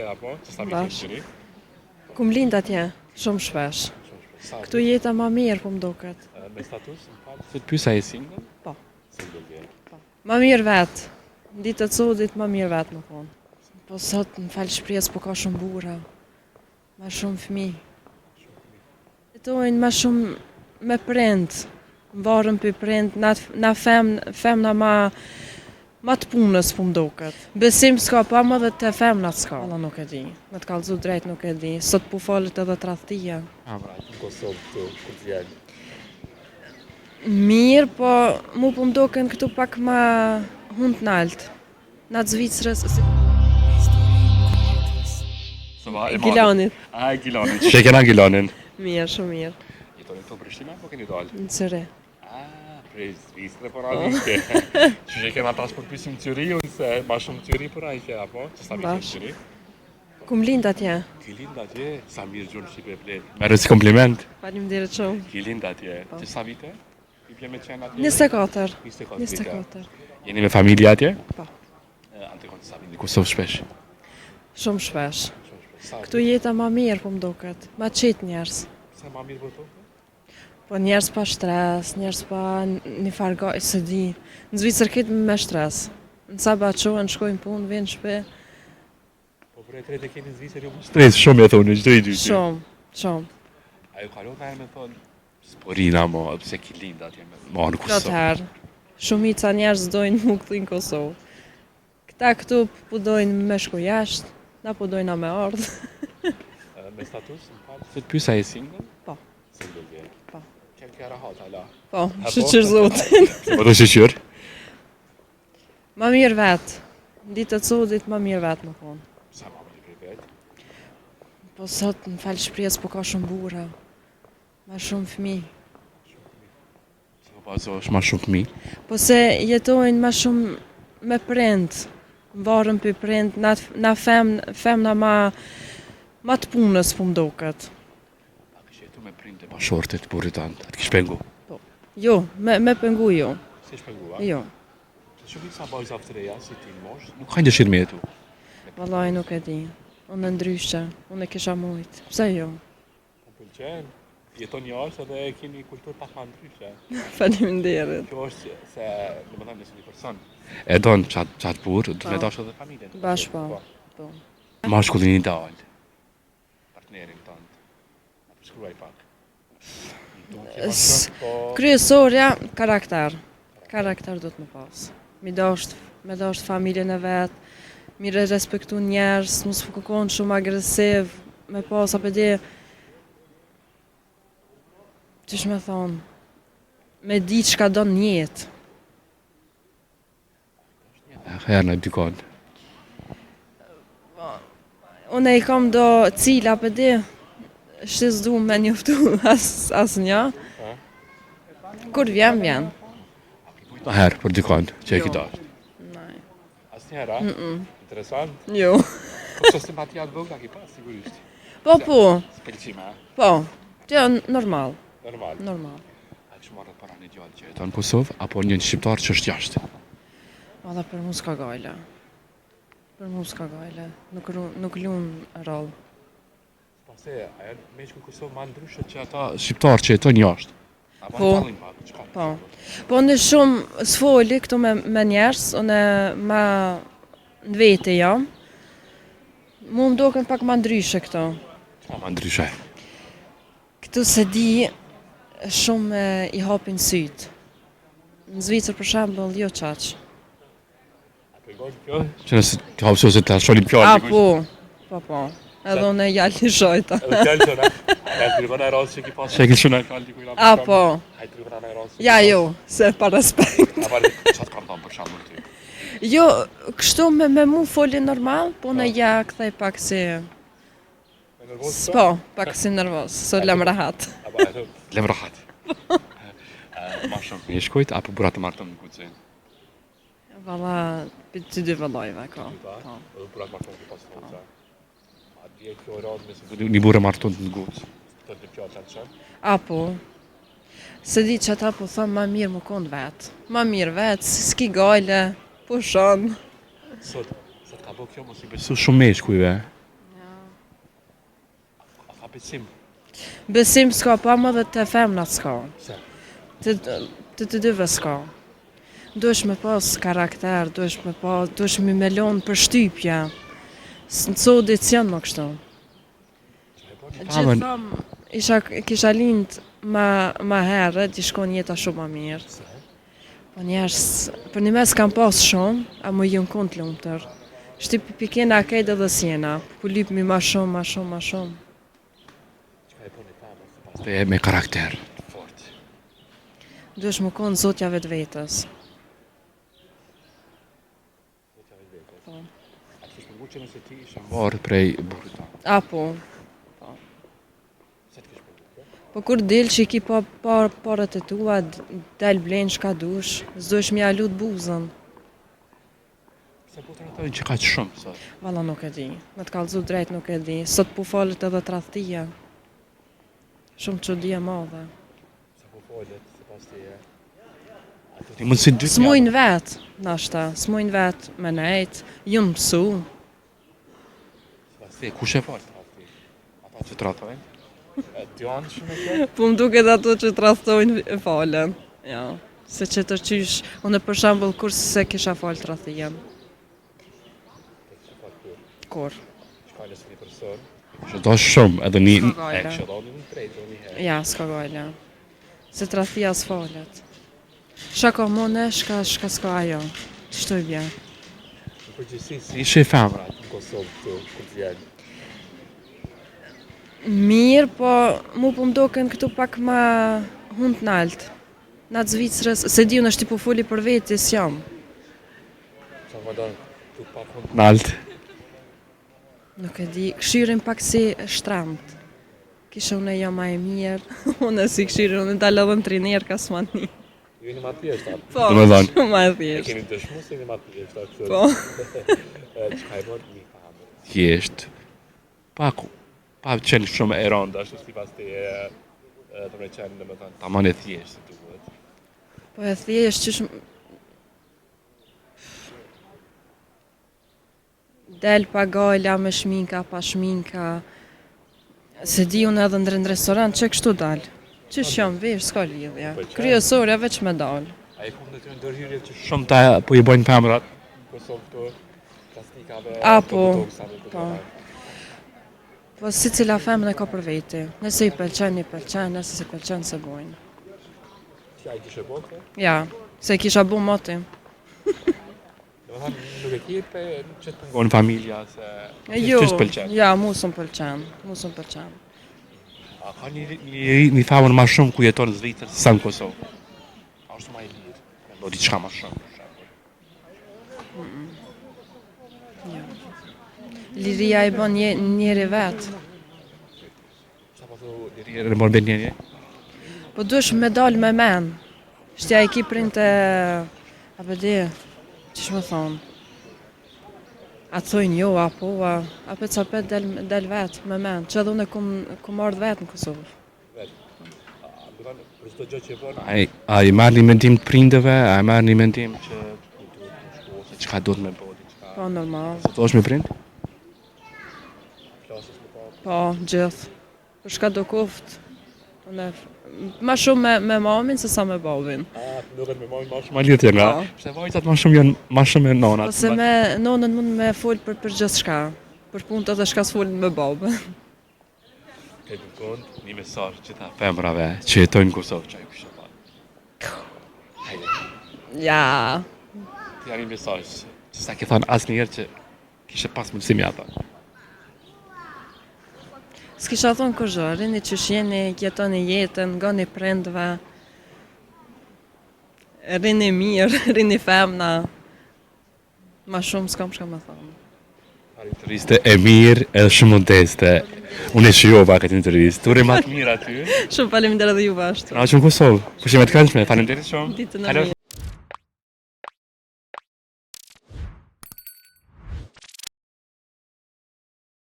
Apo, që sa mi qëri? Kum lind atje, shumë shpesh. Këtu jeta ma mirë, po m'duket. Me status, në falë? Se të pysa e single? Po. Single vje. Ma mirë vetë. Ditë të cudit, ma mirë vetë më thonë. Po sot në falë shpresë, po ka shumë bura. Ma shumë fëmi. Jetojnë ma shumë me prind. Varën për prind, na femna ma të punës po m'duket. Besim s'ka pa më dhe të femnat s'ka. Allah nuk e di, me të kallëzu drejt nuk e di. Sot po falet edhe tradhtia. Në Kosovë këtu, kur të vjen. Mirë, po mu po m'duken këtu pak ma hund nalt. Na të Zvicrës. Gilanit. A, Gilanit. Që kena Gilanin? Mirë, shumë mirë. Jetoni këtu në Prishtina, po keni dalë? Në Cëre. Prej Zvicrë për radhike. Që kena tash për pysim Cyri, unë se ma shumë Cyri për ajke, apo? Që sa mirë Cyri? Kum lind atje. Ki lind atje, sa mirë gjunë Shqipe pletë. Merë si kompliment. Faleminderit shumë. Ki lind atje, që sa vite? I pje me qenë atje? 24. 24. Jeni me familje atje? Po. Ante konë sa vini Kosovë shpesh? Shumë shpesh. Këtu jeta ma mirë, po m'duket. Ma qitë njerës. Sa ma mirë për to? Po njerës pa stres, njerës pa një fargaj, së di. Në Zvicër këtë me stres. Në saba qohen, shkojnë punë, vinë shpe. Po për e tretë e keni në Zvicër, jo më stres shumë e thonë, gjdo i gjyti. Shumë. A ju kalon në e me thonë, sporina mo, pëse ki linda atje me në Kosovë. Këtë herë, shumica njerës dojnë mu këtu në Kosovë. Këta këtu po dojnë me shku jashtë, na po dojnë a me ardhë. Me status, në falë? Se të pysa e single? Po. Single vje. Po. Kem kja rahat, ala? Po, shqyqyr zotin. Po të shqyqyr? Ma mirë vetë. Ditë të cudit, ma mirë vetë më thonë. Sa ma mirë për vetë? Po sot në falë shpresë, po ka shumë bura. Ma shumë fëmi. Se po bazo është ma shumë fëmi? Po se jetojnë ma shumë me prind. Varën për prind, na femna ma të punës po m'duket. A kështë jetu me prinde pa shortet, burit antë, atë kështë pengu? Po. Jo, me pengu jo. Si është pengu, a? Jo. Se shumë i sa bajz aftëreja, si ti në mosh, nuk hajnë dëshirë me jetu? Vallaj nuk e di. Unë ndryshe, unë e kisha mujt. Pse jo? Po pëlqen, jeton jashtë edhe e keni kulturë pak ma ndryshe. Faleminderit. Kjo është se, në më thëmë nësë një person. E donë qatë burë, du me dash edhe familjen. Bash po. Po. Mashkullin ideal. Partnerin tënd. A përshkruaj pak. Kryesorja, karakter. Karakter do të më pas. Me dasht familjen e vetë, mi respektu njerës, mos fukon shumë agresiv, me pas apedi, qysh me thonë, me di çka do në jetë. Herë në dykon. Unë e i kam do cila apedi, shtis du me njoftu as një. Kur vjen. Në herë për dykon, që e ki dasht. Nej. As një herë, interesant. Jo. Po që simpatia të vogla ki pas, sigurisht. Po. Spelqime, Po. Që normal. Normal. A kështë marrë para një gjallë që jeton në Kosovë, apo një shqiptar që është jashtë? Valla për mu s'ka gajle. Nuk lunë rol. Pase, a janë me që në Kosovë ma ndryshë që ata shqiptar që jeton jashtë? Po. Po në shumë s'foli këtu me njerës, unë ma në vete jam. Mu më doken pak ma ndryshe këto. Qa ma ndryshe? Këtu se di shumë i hapin sytë. Në Zvicër për shembull jo qaq. Që nëse të hapë se të sholim pjallë? Po. Edhe unë e jallë një shojta. Edhe pjallë qëna? Ja të rëvën e rasë që ki pasë? Që e kishë në pjallë dikuj në përsham? Po. Hajtë të rëvën e rasë? Ja jo, se pa respekt. A pari, qatë kam thamë për shamë ty? Jo, kështu me mu foli normal, po në ja këthej pak si... Po, pak si nervos, so lem rahat. Lem rahat. Ma shumë me shkojt, apo burat të martëm në kucinë? Valla, për të dy vëllojve, ka. Edhe burat martëm në pasë të A dje kjo radhë me se një burë martëm në gucë? Të të pjallë të në qënë? Apo, se di që ata po thëmë ma mirë më konë vetë. Ma mirë vetë, s'ki gajle, po shonë. Sot ka bo kjo mos i besu shumë me shkujve? besim. Besim s'ka, pa më dhe të femnat s'ka. Pse? Të dyve s'ka. Duhesh me pas karakter, duhesh me melon për shtypja. Në codit janë më kështu. Gjithë thamë, kisha lind ma herë, t'i shkon jeta shumë ma mirë. Po njerës, për një mes kam pas shumë, a më jënë kont lumëtër. Shtypi pikena kejtë edhe sjena, ku lipmi ma shumë. Çka e bën e femës? Pastaj me karakter fort. Duhesh më konë zotja vetë vetës. Po. A kështë më që nëse ti ishe mbarë prej burrit ta? Apo, Se të kështë përdu? po kur del që i ki parët e tua, del blen shka dush, s'duhesh mja lut buzën. Se po të ratojnë që ka që shumë, sot. Valla nuk e di, me të kallëzu drejt nuk e di, sot po falet edhe tradhtia. Shumë çudi e madhe. Se po folet, se pas të je. Ato ti mund si dy S'mujnë vetë, nashta, s'mujnë vetë me nejt, ju mësu. Se pas të je, kush e falë tradhti? Ata që të ratojnë? Ty anë shumë e kjo? Po më duket ato që tradhtojnë e falen. Ja, se që të qysh, unë për shembull kur se kisha falë tradhtijen. Kur? Shka nëse një person që do shumë edhe një S'ka gajle. e kështë do një drejt, do një herë. Ja, s'ka gajle. Se tradhtia s'falet. Shka ka mone, shka s'ka ajo. Ç'to i bje? Në përgjithësi, si ishe femrat në Kosovë këtu, kur të vjenë? Mirë, po mu po m'doken këtu pak ma hund nalt. Na Zvicrës, se di unë është i po foli për vetis jam. Qa më do të pa fund nalt. Nuk e di, këshirin pak si shtramt. Kisha unë e jam ma e mirë, unë e si këshirin, unë dalë edhe në triner ka s'mani. Ju jeni ma të thjeshtë atë. Po, Do me thonë. shumë ma e E thjesht. keni dëshmu se jeni ma të thjeshtë atë. Po. Qka e bën një famë? Thjesht. Pa qenë shumë e rënda, ashtu si pas të të me qenë, dhe me thënë, taman e thjeshtë, si të duhet. Po e thjesht që shumë... Del pa gala me shminka, pa shminka. Se di unë edhe në restorant, që kështu dal? Që jam vesh, s'ka lidhja. Kryesorja veç me dal. A i punë të të ndërhyrje që shumë ta po i bojnë femrat në Kosovë këtu, plastikave, Apo, botoksave, po. Po si cila femën e ka për veti. Nëse i pëlqen, nëse se pëlqen se bojnë. Që a i kishe bote? Ja, se kisha bu moti. Dhe me thënë, nuk e kipe që të pengon familja, se... Jo, Që s'pëlqen? ja, mu s'm pëlqen. A ka një famën ma shumë ku jeton në Zvicër sa në Kosovë? A është ma i lirë? E do diçka ma shumë, për shembull. Jo. Liria i bën njeri vetë. Sa po thu liria e morën njëri? Po duhesh me dal me men. Shtja i ki printe, apo di, që shmë thonë. A të thojnë jo, apo ca pet del vetë me men. Që edhe unë kum ardhë vetë në Kosovë. Për çdo gjë që bën, a i marrë një mendim të prindëve, a i marrë një mendim që ku duhet të shku, ose çka duhet me bëj, diçka. Po, normal. Se të është me prind? Klasës me papë. Po, gjithë. Për shka do kuft. Unë ma shumë me mamin se sa me babin. Nuk e me mojnë ma shumë ma lirë nga. Po. Pse vajzat ma shumë janë ma shumë e nonat. Ose me nonën mund me fol për gjithë shka. Për punët edhe shka s'folin me babën. Ke të kund një mesazh që ta femrave që jetojnë në Kosovë, që a i kështë të Hajde, Ja. të janë një mesazh që sa ke thonë asë njerë që kishe pas mundësimi ata. S'kisha thonë kërgjë, rini që shjeni, jetoni jetën, nga një prindve. Rini mirë, rini femna. Ma shumë s'kam shka me thonë. Interviste e mirë edhe shumë modeste. Unë e shijova këtë intervistë. Ture ma të mirë aty. Shumë faleminderit edhe juve ashtu. Na që në Kosovë. Pushime të këndshme. Faleminderit shumë. Ditën e mirë.